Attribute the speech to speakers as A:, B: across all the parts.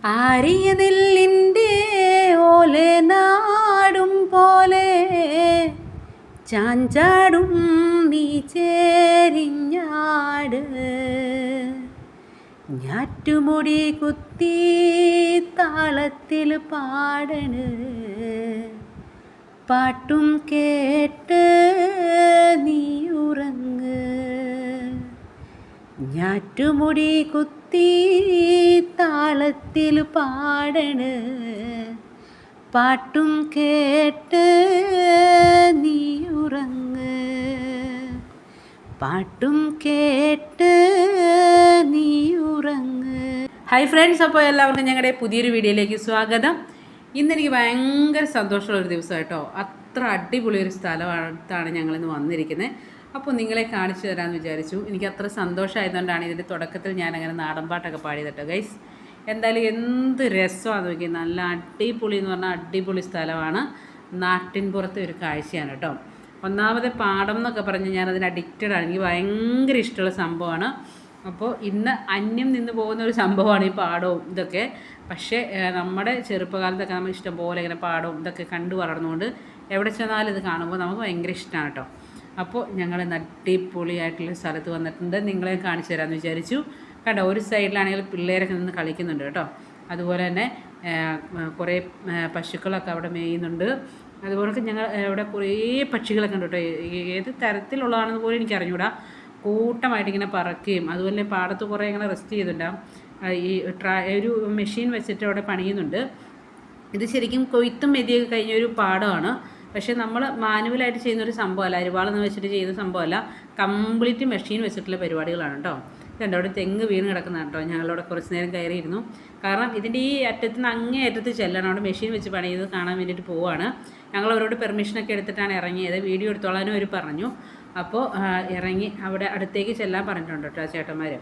A: Area നെല്ലിൻ്റെ ഓലെ നാടും പോലെ ചാഞ്ചാടും നീ ചേരിഞ്ഞാട് ഞാറ്റുമുടി കുത്തി താളത്തിൽ പാടണ് പാട്ടും കേട്ട് നീ ഉറങ്ങ് ഞാറ്റുമുടി കുത്തി താളത്തിൽ പാടണ് പാട്ടും കേട്ട് നീ ഉറങ്ങ് പാട്ടും കേട്ട് നീ ഉറങ്ങ്. ഹായ് ഫ്രണ്ട്സ്, അപ്പോൾ എല്ലാവർക്കും ഞങ്ങളുടെ പുതിയൊരു വീഡിയോയിലേക്ക് സ്വാഗതം. ഇന്നെനിക്ക് ഭയങ്കര സന്തോഷമുള്ളൊരു ദിവസം കേട്ടോ. അത്ര അടിപൊളി ഒരു സ്ഥലത്താണ് ഞങ്ങളിന്ന് വന്നിരിക്കുന്നത്. അപ്പോൾ നിങ്ങളെ കാണിച്ചു തരാമെന്ന് വിചാരിച്ചു. എനിക്ക് അത്ര സന്തോഷമായതുകൊണ്ടാണ് ഇതിൻ്റെ തുടക്കത്തിൽ ഞാനങ്ങനെ നാടൻപാട്ടൊക്കെ പാടിയത് കേട്ടോ ഗൈസ്. എന്തായാലും എന്ത് രസമാണെന്ന് നോക്കി. നല്ല അടിപൊളി എന്ന് പറഞ്ഞാൽ അടിപൊളി സ്ഥലമാണ്. നാട്ടിൻപുറത്തെ ഒരു കാഴ്ചയാണ് കേട്ടോ. ഒന്നാമത്തെ പാടം എന്നൊക്കെ പറഞ്ഞ് ഞാനതിന് അഡിക്റ്റഡാണ്. എനിക്ക് ഭയങ്കര ഇഷ്ടമുള്ള സംഭവമാണ്. അപ്പോൾ ഇന്ന് അന്യം നിന്ന് പോകുന്ന ഒരു സംഭവമാണ് ഈ പാടവും ഇതൊക്കെ. പക്ഷേ നമ്മുടെ ചെറുപ്പകാലത്തൊക്കെ നമ്മൾ ഇഷ്ടം പോലെ ഇങ്ങനെ പാടവും ഇതൊക്കെ കണ്ടു വളർന്നുകൊണ്ട് എവിടെ ചെന്നാലും ഇത് കാണുമ്പോൾ നമുക്ക് ഭയങ്കര ഇഷ്ടമാണ് കേട്ടോ. അപ്പോൾ ഞങ്ങൾ അടിപൊളിയായിട്ടുള്ള സ്ഥലത്ത് വന്നിട്ടുണ്ട്. നിങ്ങളെ കാണിച്ചു തരാമെന്ന് വിചാരിച്ചു. കണ്ടോ, ഒരു സൈഡിലാണെങ്കിൽ പിള്ളേരൊക്കെ നിന്ന് കളിക്കുന്നുണ്ട് കേട്ടോ. അതുപോലെ തന്നെ കുറേ പശുക്കളൊക്കെ അവിടെ മേയുന്നുണ്ട്. അതുപോലെ ഞങ്ങൾ ഇവിടെ കുറേ പക്ഷികളൊക്കെ ഉണ്ട് കേട്ടോ. ഏത് തരത്തിലുള്ളതാണെന്ന് പോലും എനിക്ക് അറിഞ്ഞൂടാ. കൂട്ടമായിട്ട് ഇങ്ങനെ പറക്കുകയും അതുപോലെ പാടത്ത് കുറേ ഇങ്ങനെ റെസ്റ്റ് ചെയ്തിട്ടുണ്ടാകും. ഈ ഒരു മെഷീൻ വെച്ചിട്ട് അവിടെ പണിയുന്നുണ്ട്. ഇത് ശരിക്കും കൊയ്ത്തും മെതിയൊക്കെ കഴിഞ്ഞൊരു പാടമാണ്. പക്ഷേ നമ്മൾ മാനുവലായിട്ട് ചെയ്യുന്നൊരു സംഭവമല്ല, അരിവാളെന്ന് വെച്ചിട്ട് ചെയ്യുന്ന സംഭവമല്ല. കംപ്ലീറ്റ് മെഷീൻ വെച്ചിട്ടുള്ള പരിപാടികളാണ് കേട്ടോ. ഇതുണ്ട്, അവിടെ തെങ്ങ് വീണ് കിടക്കുന്നതാണ് കേട്ടോ. ഞങ്ങളവിടെ കുറച്ച് നേരം കയറിയിരുന്നു. കാരണം ഇതിൻ്റെ ഈ അറ്റത്ത് നിന്ന് അങ്ങേ അറ്റത്ത് ചെല്ലണം. അവിടെ മെഷീൻ വെച്ച് പണി ചെയ്ത് കാണാൻ വേണ്ടിയിട്ട് പോവുകയാണ്. ഞങ്ങളവരോട് പെർമിഷനൊക്കെ എടുത്തിട്ടാണ് ഇറങ്ങിയത്. വീഡിയോ എടുത്തോളാനും അവർ പറഞ്ഞു. അപ്പോൾ ഇറങ്ങി അവിടെ അടുത്തേക്ക് ചെല്ലാൻ പറഞ്ഞിട്ടുണ്ട് കേട്ടോ ചേട്ടന്മാർ.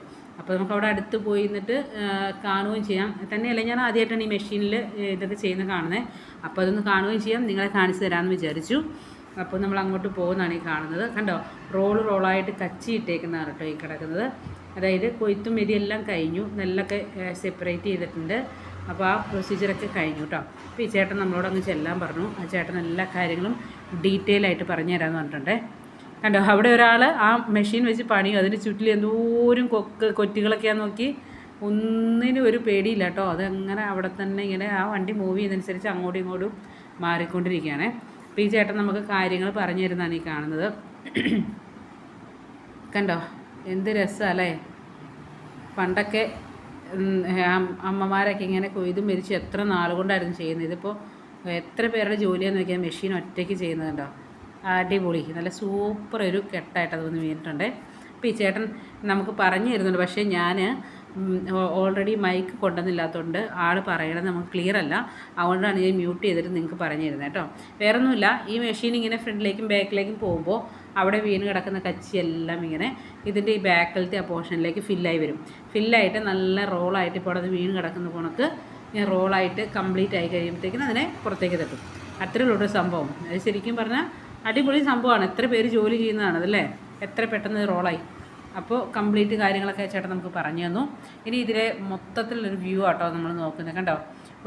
A: അപ്പോൾ നമുക്ക് അവിടെ അടുത്ത് പോയി നിന്നിട്ട് കാണുകയും ചെയ്യാം. തന്നെയല്ല, ഞാൻ ആദ്യമായിട്ടാണ് ഈ മെഷീനിൽ ഇതൊക്കെ ചെയ്യുന്നത് കാണുന്നത്. അപ്പോൾ അതൊന്ന് കാണുകയും ചെയ്യാം, നിങ്ങളെ കാണിച്ചു തരാമെന്ന് വിചാരിച്ചു. അപ്പോൾ നമ്മൾ അങ്ങോട്ട് പോകുന്നതാണ് ഈ കാണുന്നത്. കണ്ടോ, റോളായിട്ട് കച്ചി ഇട്ടേക്കുന്നതാണ് കേട്ടോ ഈ കിടക്കുന്നത്. അതായത് കൊയ്ത്തും മെതിയെല്ലാം കഴിഞ്ഞു, നെല്ലൊക്കെ സെപ്പറേറ്റ് ചെയ്തിട്ടുണ്ട്. അപ്പോൾ ആ പ്രൊസീജിയറൊക്കെ കഴിഞ്ഞു കേട്ടോ. അപ്പോൾ ഈ ചേട്ടൻ നമ്മളോട് അങ്ങ് ചെല്ലാൻ പറഞ്ഞു. ആ ചേട്ടൻ എല്ലാ കാര്യങ്ങളും ഡീറ്റെയിൽ ആയിട്ട് പറഞ്ഞു തരാമെന്ന് പറഞ്ഞിട്ടുണ്ടേ. കണ്ടോ, അവിടെ ഒരാൾ ആ മെഷീൻ വെച്ച് പണിയും. അതിന് ചുറ്റിൽ എന്തോരം കൊറ്റുകളൊക്കെയാന്ന് നോക്കി. ഒന്നിനും ഒരു പേടിയില്ല കേട്ടോ. അതങ്ങനെ അവിടെ തന്നെ ഇങ്ങനെ ആ വണ്ടി മൂവ് ചെയ്യുന്നതനുസരിച്ച് അങ്ങോട്ടും ഇങ്ങോട്ടും മാറിക്കൊണ്ടിരിക്കുകയാണ്. അപ്പോൾ ഈ ചേട്ടൻ നമുക്ക് കാര്യങ്ങൾ പറഞ്ഞു തരുന്നതാണ് ഈ കാണുന്നത്. കണ്ടോ, എന്ത് രസമല്ലേ. പണ്ടൊക്കെ അമ്മമാരൊക്കെ ഇങ്ങനെ കൊയ്തും മരിച്ച് എത്ര നാളുകൊണ്ടായിരുന്നു ചെയ്യുന്നത്. ഇതിപ്പോൾ എത്ര പേരുടെ ജോലിയാന്ന് നോക്കിയാൽ മെഷീൻ ഒറ്റയ്ക്ക് ചെയ്യുന്നത് കണ്ടോ. അടിപൊളി, നല്ല സൂപ്പർ ഒരു കെട്ടായിട്ട് അതൊന്ന് വീണിട്ടുണ്ട്. അപ്പോൾ ഈ ചേട്ടൻ നമുക്ക് പറഞ്ഞു തരുന്നുണ്ട്. പക്ഷേ ഞാൻ ഓൾറെഡി മൈക്ക് കൊണ്ടുവന്നില്ലാത്തതുകൊണ്ട് ആൾ പറയണത് നമുക്ക് ക്ലിയർ അല്ല. അതുകൊണ്ടാണ് ഞാൻ മ്യൂട്ട് ചെയ്തിട്ട് നിങ്ങൾക്ക് പറഞ്ഞു തരുന്നത് കേട്ടോ. വേറൊന്നുമില്ല, ഈ മെഷീൻ ഇങ്ങനെ ഫ്രണ്ടിലേക്കും ബാക്കിലേക്കും പോകുമ്പോൾ അവിടെ വീണ് കിടക്കുന്ന കച്ചിയെല്ലാം ഇങ്ങനെ ഇതിൻ്റെ ഈ ബാക്കിലത്തെ ആ പോർഷനിലേക്ക് ഫില്ലായി വരും. ഫില്ലായിട്ട് നല്ല റോളായിട്ട് ഇപ്പോൾ അത് വീണ് കിടക്കുന്ന പോണക്ക് ഞാൻ റോളായിട്ട് കംപ്ലീറ്റ് ആയി കഴിയുമ്പോഴത്തേക്കിനും അതിനെ പുറത്തേക്ക് തട്ടും. അത്രയുള്ളൊരു സംഭവം. അത് ശരിക്കും പറഞ്ഞാൽ അടിപൊളി സംഭവമാണ്. എത്ര പേര് ജോലി ചെയ്യുന്നതാണ് അതല്ലേ. എത്ര പെട്ടെന്ന് റോളായി. അപ്പോൾ കംപ്ലീറ്റ് കാര്യങ്ങളൊക്കെ ചേട്ടൻ നമുക്ക് പറഞ്ഞു തന്നു. ഇനി ഇതിലെ മൊത്തത്തിലുള്ളൊരു വ്യൂ ആട്ടോ നമ്മൾ നോക്കുന്നത്. കണ്ടോ,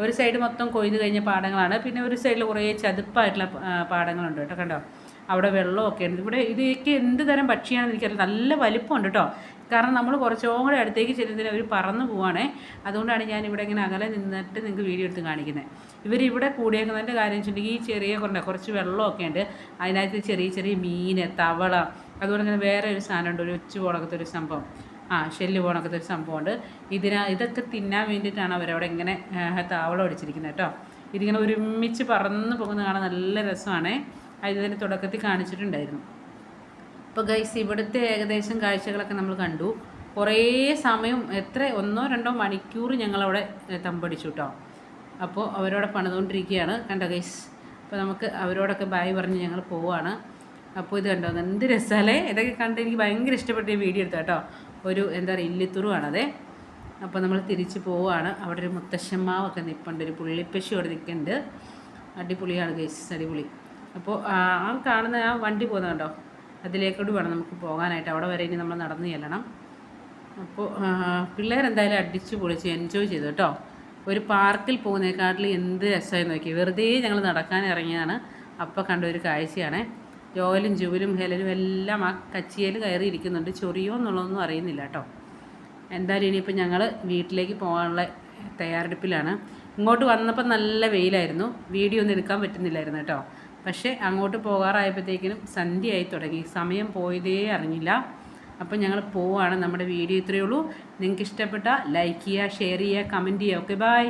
A: ഒരു സൈഡ് മൊത്തം കൊയ്ത് കഴിഞ്ഞ പാടങ്ങളാണ്. പിന്നെ ഒരു സൈഡിൽ കുറേ ചതുപ്പായിട്ടുള്ള പാടങ്ങളുണ്ട് കേട്ടോ. കണ്ടോ, അവിടെ വെള്ളമൊക്കെ ഉണ്ട്. ഇവിടെ ഇതൊക്കെ എന്ത് തരം പക്ഷിയാണെന്ന് എനിക്കറിയില്ല. നല്ല വലിപ്പമുണ്ട് കേട്ടോ. കാരണം നമ്മൾ കുറച്ചും കൂടെ അടുത്തേക്ക് ചെല്ലുന്നതിന് അവർ പറന്ന് പോവാണേ. അതുകൊണ്ടാണ് ഞാൻ ഇവിടെ ഇങ്ങനെ അകലെ നിന്നിട്ട് നിങ്ങൾക്ക് വീഡിയോ എടുത്ത് കാണിക്കുന്നത്. ഇവരിവിടെ കൂടിയേക്കുന്നതിൻ്റെ കാര്യം വെച്ചിട്ടുണ്ടെങ്കിൽ ഈ ചെറിയ കുറച്ച് വെള്ളമൊക്കെ ഉണ്ട്. അതിനകത്ത് ചെറിയ ചെറിയ മീൻ, തവള, അതുപോലെ തന്നെ വേറെ ഒരു സാധനമുണ്ട്, ഒരു ഒച്ചു പോണക്കത്തെ ഒരു സംഭവം, ഷെല്ല് പോണക്കത്തെ ഒരു സംഭവമുണ്ട്. ഇതൊക്കെ തിന്നാൻ വേണ്ടിയിട്ടാണ് അവരവിടെ ഇങ്ങനെ താവളം അടിച്ചിരിക്കുന്നത് കേട്ടോ. ഇതിങ്ങനെ ഒരുമിച്ച് പറന്ന് പോകുന്ന കാണാൻ നല്ല രസമാണ്. ഇതിൻ്റെ തുടക്കത്തിൽ കാണിച്ചിട്ടുണ്ടായിരുന്നു. അപ്പോൾ ഗൈസ്, ഇവിടുത്തെ ഏകദേശം കാഴ്ചകളൊക്കെ നമ്മൾ കണ്ടു. കുറേ സമയം, 1-2 മണിക്കൂർ ഞങ്ങളവിടെ തമ്പടിച്ചു കേട്ടോ. അപ്പോൾ അവരോടെ പണിതുകൊണ്ടിരിക്കുകയാണ്. കണ്ടോ ഗൈസ്. അപ്പോൾ നമുക്ക് അവരോടൊക്കെ ബായ് പറഞ്ഞ് ഞങ്ങൾ പോവുകയാണ്. അപ്പോൾ ഇത് കണ്ടോ, എന്ത് രസമല്ലേ. ഇതൊക്കെ കണ്ട് എനിക്ക് ഭയങ്കര ഇഷ്ടപ്പെട്ട ഈ വീഡിയോ എടുത്തു കേട്ടോ. ഒരു എന്താ പറയുക, ഇല്ലിത്തുറുവാണതേ. അപ്പോൾ നമ്മൾ തിരിച്ച് പോവുകയാണ്. അവിടെ ഒരു മുത്തശ്ശമ്മാവൊക്കെ നിൽപ്പുണ്ട്, ഒരു പുള്ളിപ്പശു അവിടെ നിൽക്കുന്നുണ്ട്. അടിപൊളിയാണ് ഗൈസ്, അടിപൊളി. അപ്പോൾ ആ കാണുന്ന ആ വണ്ടി പോകുന്നത് കണ്ടോ, അതിലേക്കൂടി വേണം നമുക്ക് പോകാനായിട്ട്. അവിടെ വരെ ഇനി നമ്മൾ നടന്ന് ചെല്ലണം. അപ്പോൾ പിള്ളേരെന്തായാലും അടിച്ച് പൊളിച്ച് എൻജോയ് ചെയ്തു കേട്ടോ. ഒരു പാർക്കിൽ പോകുന്നതിനെക്കാട്ടിൽ എന്ത് രസമായി നോക്കി. വെറുതെ ഞങ്ങൾ നടക്കാൻ ഇറങ്ങിയതാണ്. അപ്പോൾ കണ്ട ഒരു കാഴ്ചയാണ്. ജോലും ജുവലും ഹെലനും എല്ലാം ആ കച്ചിയിൽ കയറിയിരിക്കുന്നുണ്ട്. ചൊറിയോ എന്നുള്ളതൊന്നും അറിയുന്നില്ല കേട്ടോ. എന്തായാലും ഇനിയിപ്പോൾ ഞങ്ങൾ വീട്ടിലേക്ക് പോകാനുള്ള തയ്യാറെടുപ്പിലാണ്. ഇങ്ങോട്ട് വന്നപ്പോൾ നല്ല വെയിലായിരുന്നു, വീഡിയോ ഒന്നും എടുക്കാൻ പറ്റുന്നില്ലായിരുന്നു കേട്ടോ. പക്ഷേ അങ്ങോട്ട് പോകാറായപ്പോഴത്തേക്കിനും സന്ധ്യയായി തുടങ്ങി, സമയം പോയതേ അറിഞ്ഞില്ല. അപ്പോൾ ഞങ്ങൾ പോവുകയാണ്. നമ്മുടെ വീഡിയോ ഇത്രയേ ഉള്ളൂ. നിങ്ങൾക്ക് ഇഷ്ടപ്പെട്ട ലൈക്ക് ചെയ്യുക, ഷെയർ ചെയ്യുക, കമൻറ്റ് ചെയ്യുക. Okay, by.